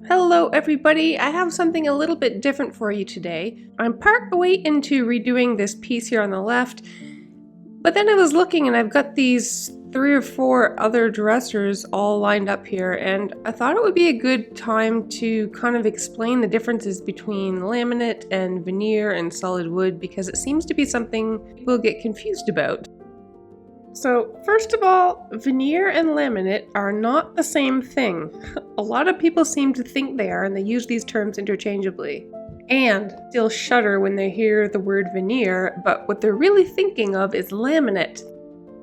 Hello everybody, I have something a little bit different for you today. I'm part way into redoing this piece here on the left, but then I was looking and I've got these 3 or 4 other dressers all lined up here, and I thought it would be a good time to kind of explain the differences between laminate and veneer and solid wood, because it seems to be something people get confused about. So first of all, veneer and laminate are not the same thing. A lot of people seem to think they are, and they use these terms interchangeably. And still shudder when they hear the word veneer, but what they're really thinking of is laminate.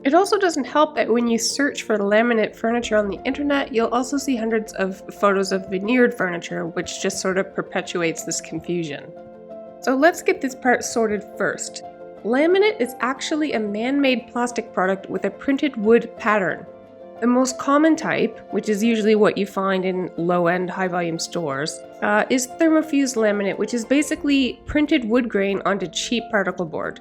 It also doesn't help that when you search for laminate furniture on the internet, you'll also see hundreds of photos of veneered furniture, which just sort of perpetuates this confusion. So let's get this part sorted first. Laminate is actually a man-made plastic product with a printed wood pattern. The most common type, which is usually what you find in low-end, high-volume stores, is thermofused laminate, which is basically printed wood grain onto cheap particle board.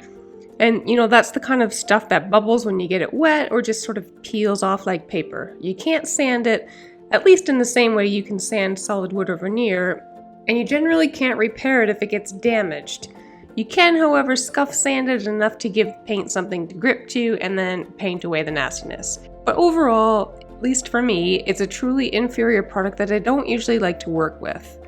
And that's the kind of stuff that bubbles when you get it wet or just sort of peels off like paper. You can't sand it, at least in the same way you can sand solid wood or veneer, and you generally can't repair it if it gets damaged. You can, however, scuff sand it enough to give paint something to grip to and then paint away the nastiness. But overall, at least for me, it's a truly inferior product that I don't usually like to work with.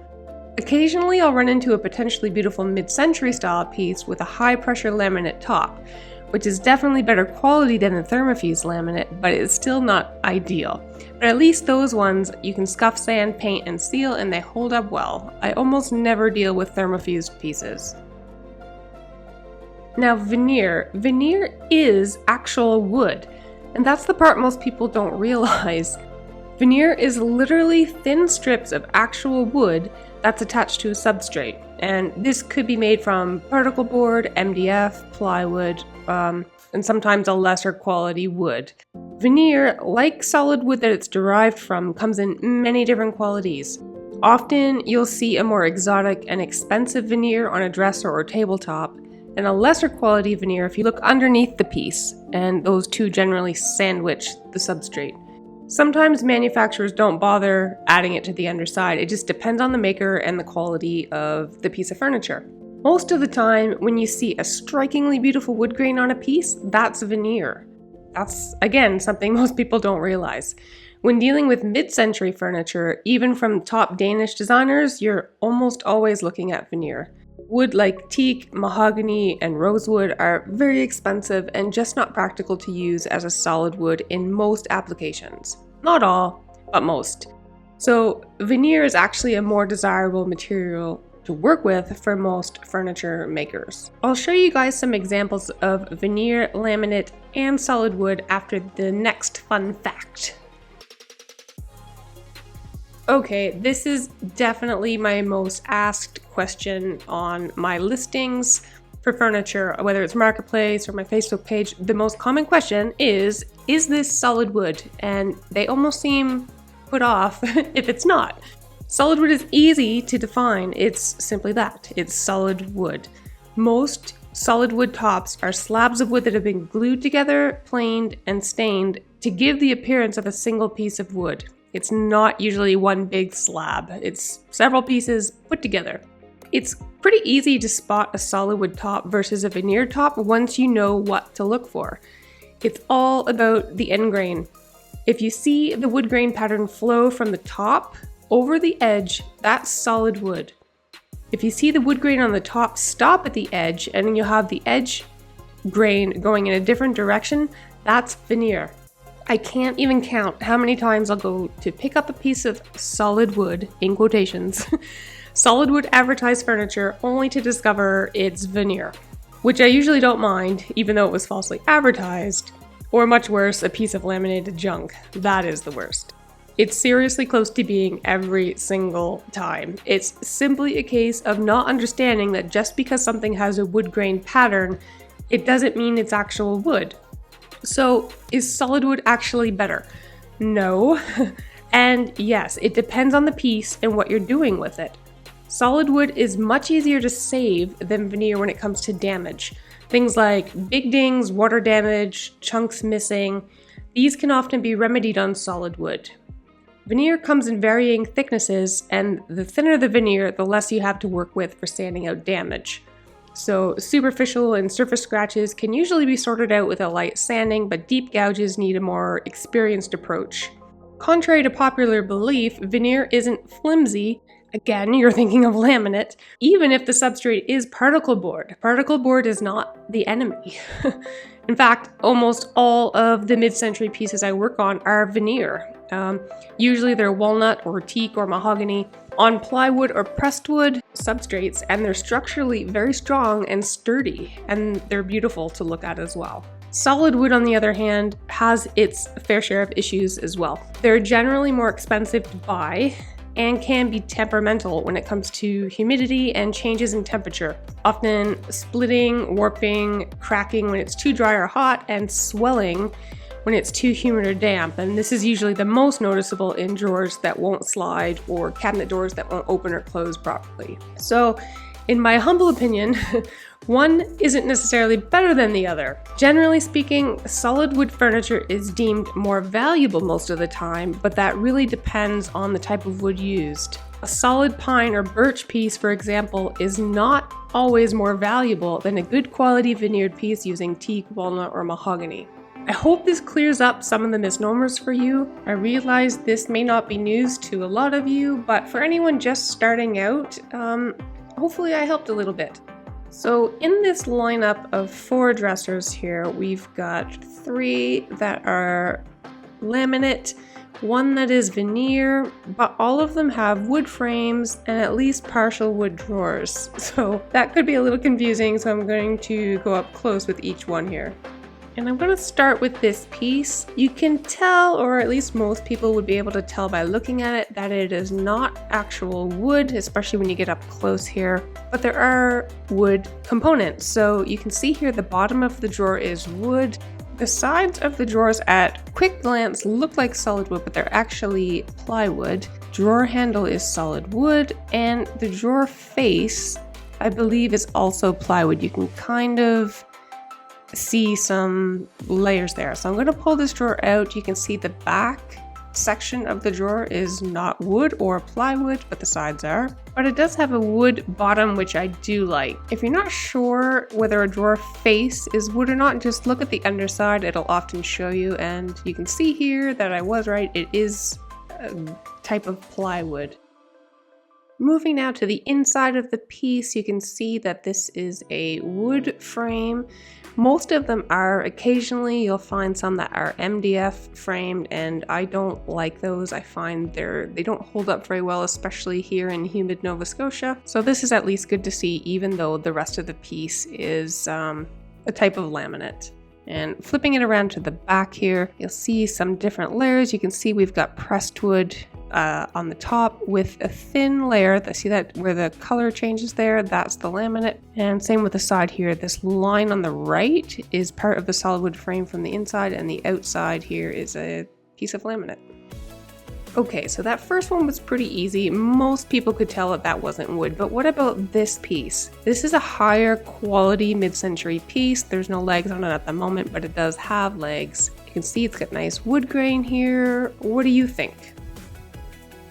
Occasionally I'll run into a potentially beautiful mid-century style piece with a high pressure laminate top, which is definitely better quality than the thermofused laminate, but it's still not ideal. But at least those ones you can scuff sand, paint, and seal, and they hold up well. I almost never deal with thermofused pieces. Now veneer is actual wood, and that's the part most people don't realize. Veneer is literally thin strips of actual wood that's attached to a substrate, and this could be made from particle board, MDF, plywood, and sometimes a lesser quality wood. Veneer, like solid wood that it's derived from, comes in many different qualities. Often you'll see a more exotic and expensive veneer on a dresser or tabletop, and a lesser quality veneer if you look underneath the piece, and those two generally sandwich the substrate. Sometimes manufacturers don't bother adding it to the underside. It just depends on the maker and the quality of the piece of furniture. Most of the time, when you see a strikingly beautiful wood grain on a piece, that's veneer. That's, again, something most people don't realize. When dealing with mid-century furniture, even from top Danish designers, you're almost always looking at veneer. Wood like teak, mahogany, and rosewood are very expensive and just not practical to use as a solid wood in most applications. Not all, but most. So veneer is actually a more desirable material to work with for most furniture makers. I'll show you guys some examples of veneer, laminate, and solid wood after the next fun fact. Okay, this is definitely my most asked question on my listings for furniture, whether it's Marketplace or my Facebook page. The most common question is this solid wood? And they almost seem put off if it's not. Solid wood is easy to define. It's simply that. It's solid wood. Most solid wood tops are slabs of wood that have been glued together, planed, and stained to give the appearance of a single piece of wood. It's not usually one big slab. It's several pieces put together. It's pretty easy to spot a solid wood top versus a veneer top once you know what to look for. It's all about the end grain. If you see the wood grain pattern flow from the top over the edge, that's solid wood. If you see the wood grain on the top stop at the edge and then you'll have the edge grain going in a different direction, that's veneer. I can't even count how many times I'll go to pick up a piece of solid wood, in quotations, solid wood advertised furniture only to discover it's veneer, which I usually don't mind, even though it was falsely advertised, or much worse, a piece of laminated junk. That is the worst. It's seriously close to being every single time. It's simply a case of not understanding that just because something has a wood grain pattern, it doesn't mean it's actual wood. So, is solid wood actually better? No. And yes, it depends on the piece and what you're doing with it. Solid wood is much easier to save than veneer when it comes to damage. Things like big dings, water damage, chunks missing, these can often be remedied on solid wood. Veneer comes in varying thicknesses, and the thinner the veneer, the less you have to work with for sanding out damage. So superficial and surface scratches can usually be sorted out with a light sanding, but deep gouges need a more experienced approach. Contrary to popular belief, veneer isn't flimsy. Again, you're thinking of laminate. Even if the substrate is particle board. Particle board is not the enemy. In fact, almost all of the mid-century pieces I work on are veneer. Usually they're walnut or teak or mahogany on plywood or pressed wood substrates, and they're structurally very strong and sturdy, and they're beautiful to look at as well. Solid wood, on the other hand, has its fair share of issues as well. They're generally more expensive to buy and can be temperamental when it comes to humidity and changes in temperature, often splitting, warping, cracking when it's too dry or hot, and swelling when it's too humid or damp. And this is usually the most noticeable in drawers that won't slide or cabinet doors that won't open or close properly. So, in my humble opinion, one isn't necessarily better than the other. Generally speaking, solid wood furniture is deemed more valuable most of the time, but that really depends on the type of wood used. A solid pine or birch piece, for example, is not always more valuable than a good quality veneered piece using teak, walnut, or mahogany. I hope this clears up some of the misnomers for you. I realize this may not be news to a lot of you, but for anyone just starting out, hopefully I helped a little bit. So in this lineup of 4 dressers here, we've got 3 that are laminate, 1 that is veneer, but all of them have wood frames and at least partial wood drawers. So that could be a little confusing, so I'm going to go up close with each one here. And I'm going to start with this piece. You can tell, or at least most people would be able to tell by looking at it, that it is not actual wood, especially when you get up close here, but there are wood components. So you can see here the bottom of the drawer is wood. The sides of the drawers at quick glance look like solid wood, but they're actually plywood. Drawer handle is solid wood, and the drawer face, I believe, is also plywood. You can kind of see some layers there. So I'm going to pull this drawer out. You can see the back section of the drawer is not wood or plywood, but the sides are. But it does have a wood bottom, which I do like. If you're not sure whether a drawer face is wood or not, just look at the underside. It'll often show you, and you can see here that I was right. It is a type of plywood. Moving now to the inside of the piece, you can see that this is a wood frame. Most of them are. Occasionally you'll find some that are MDF framed, and I don't like those. I find they don't hold up very well, especially here in humid Nova Scotia. So this is at least good to see, even though the rest of the piece is a type of laminate. And flipping it around to the back here, you'll see some different layers. You can see we've got pressed wood on the top with a thin layer. See that where the color changes there? That's the laminate. And same with the side here. This line on the right is part of the solid wood frame from the inside, and the outside here is a piece of laminate. Okay, so that first one was pretty easy. Most people could tell that that wasn't wood, but what about this piece? This is a higher quality mid-century piece. There's no legs on it at the moment, but it does have legs. You can see it's got nice wood grain here. What do you think?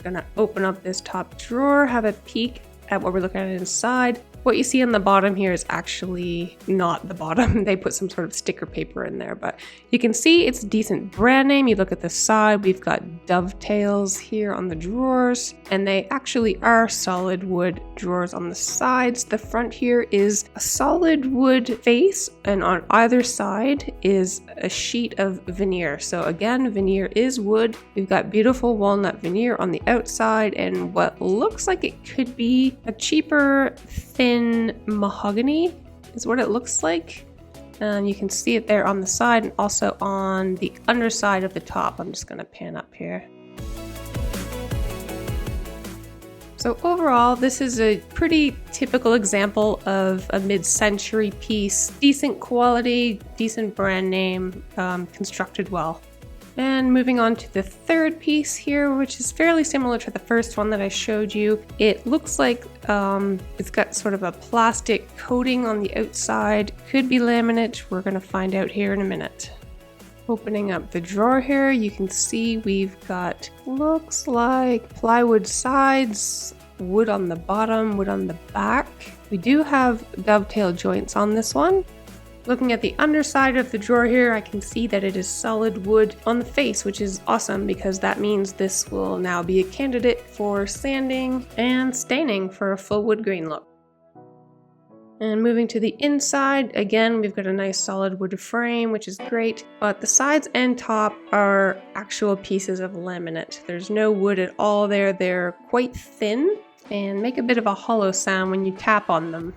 Gonna open up this top drawer, have a peek at what we're looking at inside. What you see on the bottom here is actually not the bottom. They put some sort of sticker paper in there, but you can see it's a decent brand name. You look at the side, we've got dovetails here on the drawers, and they actually are solid wood drawers on the sides. The front here is a solid wood face, and on either side is a sheet of veneer. So again, veneer is wood. We've got beautiful walnut veneer on the outside, and what looks like it could be a cheaper, thin mahogany is what it looks like. And you can see it there on the side and also on the underside of the top. I'm just going to pan up here. So overall, this is a pretty typical example of a mid-century piece. Decent quality, decent brand name, constructed well. And moving on to the third piece here, which is fairly similar to the first one that I showed you. It looks like it's got sort of a plastic coating on the outside. Could be laminate. We're going to find out here in a minute. Opening up the drawer here, you can see we've got, looks like plywood sides, wood on the bottom, wood on the back. We do have dovetail joints on this one. Looking at the underside of the drawer here, I can see that it is solid wood on the face, which is awesome because that means this will now be a candidate for sanding and staining for a full wood grain look. And moving to the inside, again, we've got a nice solid wood frame, which is great, but the sides and top are actual pieces of laminate. There's no wood at all there. They're quite thin and make a bit of a hollow sound when you tap on them.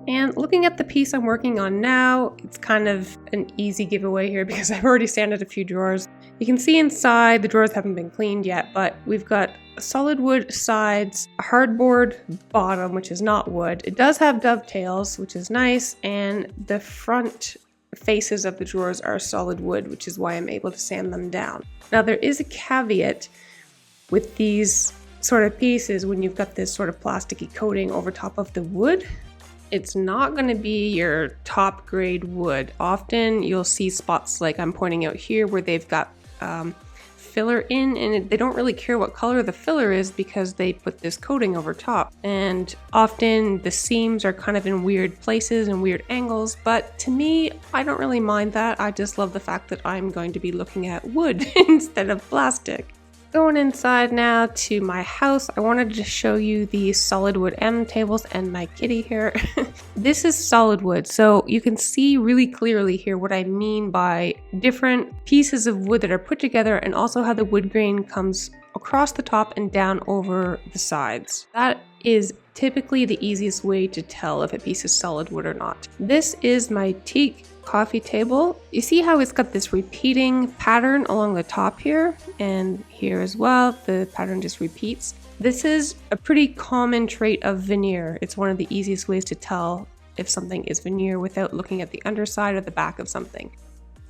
And looking at the piece I'm working on now, it's kind of an easy giveaway here because I've already sanded a few drawers. You can see inside, the drawers haven't been cleaned yet, but we've got solid wood sides, a hardboard bottom, which is not wood. It does have dovetails, which is nice, and the front faces of the drawers are solid wood, which is why I'm able to sand them down. Now there is a caveat with these sort of pieces when you've got this sort of plasticky coating over top of the wood. It's not going to be your top grade wood. Often you'll see spots like I'm pointing out here where they've got filler in, and they don't really care what color the filler is because they put this coating over top. And often the seams are kind of in weird places and weird angles, but to me, I don't really mind that. I just love the fact that I'm going to be looking at wood instead of plastic. Going inside now to my house, I wanted to show you the solid wood end tables and my kitty here. This is solid wood, so you can see really clearly here what I mean by different pieces of wood that are put together and also how the wood grain comes across the top and down over the sides. That is typically the easiest way to tell if a piece is solid wood or not. This is my teak coffee table. You see how it's got this repeating pattern along the top here and here as well. The pattern just repeats. This is a pretty common trait of veneer. It's one of the easiest ways to tell if something is veneer without looking at the underside or the back of something.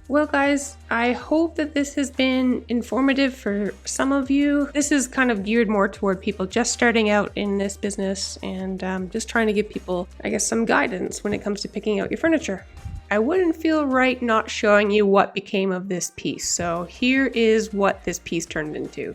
Well guys, I hope that this has been informative for some of you. This is kind of geared more toward people just starting out in this business and just trying to give people, I guess, some guidance when it comes to picking out your furniture. I wouldn't feel right not showing you what became of this piece. So here is what this piece turned into.